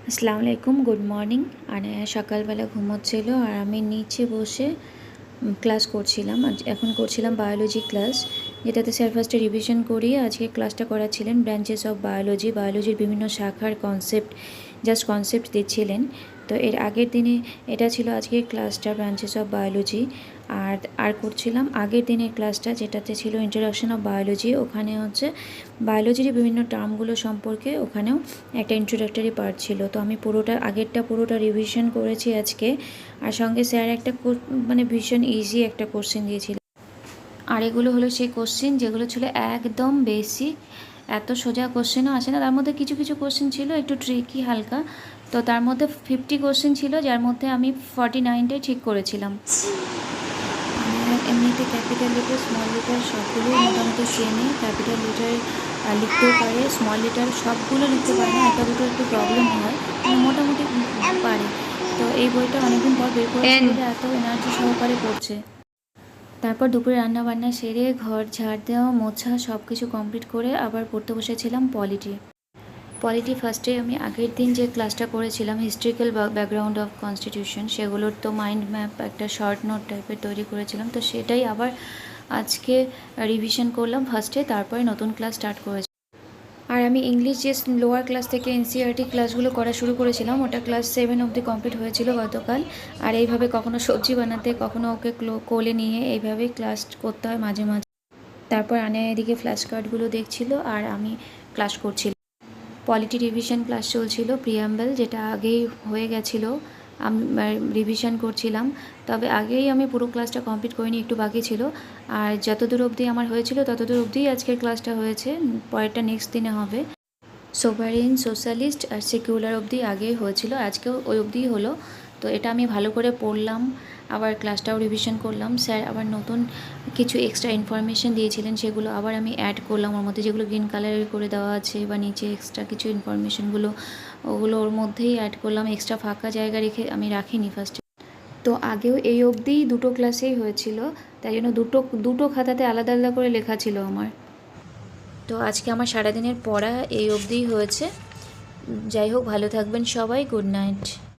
আসসালামু আলাইকুম, good morning. সকালবেলা ঘুমোচ্ছিল আর আমি নিচে বসে ক্লাস করছিলাম। এখন করছিলাম বায়োলজি ক্লাস, যেটাতে স্যার ফার্স্টে রিভিশন করিয়ে আজকে ক্লাসটা করাচ্ছিলেন ব্রাঞ্চেস অফ বায়োলজির বিভিন্ন শাখার কনসেপ্ট দিচ্ছিলেন। তো এর আগের দিনে এটা ছিল আজকের ক্লাসটা, ব্রাঞ্চেস অফ বায়োলজি। আর করছিলাম আগের দিনের ক্লাসটা, যেটাতে ছিল ইন্ট্রোডাকশন অফ বায়োলজি। ওখানে হচ্ছে বায়োলজির বিভিন্ন টার্মগুলো সম্পর্কে ওখানেও একটা ইন্ট্রোডাক্টরি পার্ট ছিল। তো আমি পুরোটা রিভিশন করেছি আজকে। আর সঙ্গে স্যার একটা ভীষণ ইজি একটা কোশ্চেন দিয়েছিল। আর এগুলো হলো সেই কোশ্চেন যেগুলো ছিল একদম বেসিক, এত সোজা কোশ্চেনও আসে না। তার মধ্যে কিছু কিছু কোশ্চেন ছিল একটু ট্রিকি হালকা। তো তার মধ্যে 50 কোশ্চেন ছিল, যার মধ্যে আমি 49টাই ঠিক করেছিলাম। এমনিতে ক্যাপিটাল লেটার, স্মল লেটার সবগুলো মোটামুটি সেমই। ক্যাপিটাল লেটার লিখতেও পারে, স্মল লেটার সবগুলো লিখতে পারে না, একটা দুটো একটু প্রবলেম হয়, মোটামুটি পারে। তো এই বইটা অনেকদিন পর বের করেছে বলে এত এনার্জি সহকারে পড়ছে। তারপর দুপুরে রান্নাবান্না সেরে ঘর ঝাড় দেওয়া, মোছা সব কিছু কমপ্লিট করে আবার পড়তে বসেছিলাম পলিটি ফার্স্টে আমি আগের দিন যে ক্লাসটা করেছিলাম হিস্ট্রিক্যাল ব্যাকগ্রাউন্ড অফ কনস্টিটিউশন, সেগুলোর তো মাইন্ড ম্যাপ একটা শর্ট নোট টাইপের তৈরি করেছিলাম। তো সেটাই আবার আজকে রিভিশন করলাম ফার্স্টে, তারপরে নতুন ক্লাস স্টার্ট করেছি। আর আমি ইংলিশ যে লোয়ার ক্লাস থেকে এনসিইআরটি ক্লাসগুলো করা শুরু করেছিলাম, ওটা ক্লাস 7 অবধি কমপ্লিট হয়েছিল গতকাল। আর এইভাবে কখনো সবজি বানাতে, কখনো ওকে কোলে নিয়ে এইভাবেই ক্লাস করতে হয় মাঝে মাঝে। তারপর এদিকে ফ্ল্যাশ কার্ডগুলো দেখছিল আর আমি ক্লাস করছিলাম। পলিটি রিভিশন ক্লাস চলছিল, প্রিয়াম্বল যেটা আগেই হয়ে গেছিলো, আমি রিভিশন করছিলাম। তবে আগেই আমি পুরো ক্লাসটা কমপ্লিট করিনি, একটু বাকি ছিল। আর যতদূর অবধি আমার হয়েছিল ততদূর অবধিই আজকের ক্লাসটা হয়েছে, পরেরটা নেক্সট দিনে হবে। সোভারেন, সোশ্যালিস্ট আর সেকুলার অবধি আগেই হয়েছিল, আজকেও ওই অবধিই হলো। তো এটা আমি ভালো করে পড়লাম, আবার ক্লাসটাও রিভিশন করলাম। স্যার আবার নতুন কিছু এক্সট্রা ইনফরমেশান দিয়েছিলেন, সেগুলো আবার আমি অ্যাড করলাম ওর মধ্যে, যেগুলো গ্রিন কালারের করে দেওয়া আছে বা নিচে এক্সট্রা কিছু ইনফরমেশানগুলো ওগুলো ওর মধ্যেই অ্যাড করলাম। এক্সট্রা ফাঁকা জায়গা রেখে আমি রাখিনি ফার্স্টে। তো আগেও এই অবধিই দুটো ক্লাসেই হয়েছিল, তাই জন্য দুটো খাতাতে আলাদা আলাদা করে লেখা ছিল আমার। তো আজকে আমার সারাদিনের পড়া এই অবধিই হয়েছে। যাই হোক, ভালো থাকবেন সবাই, গুড নাইট।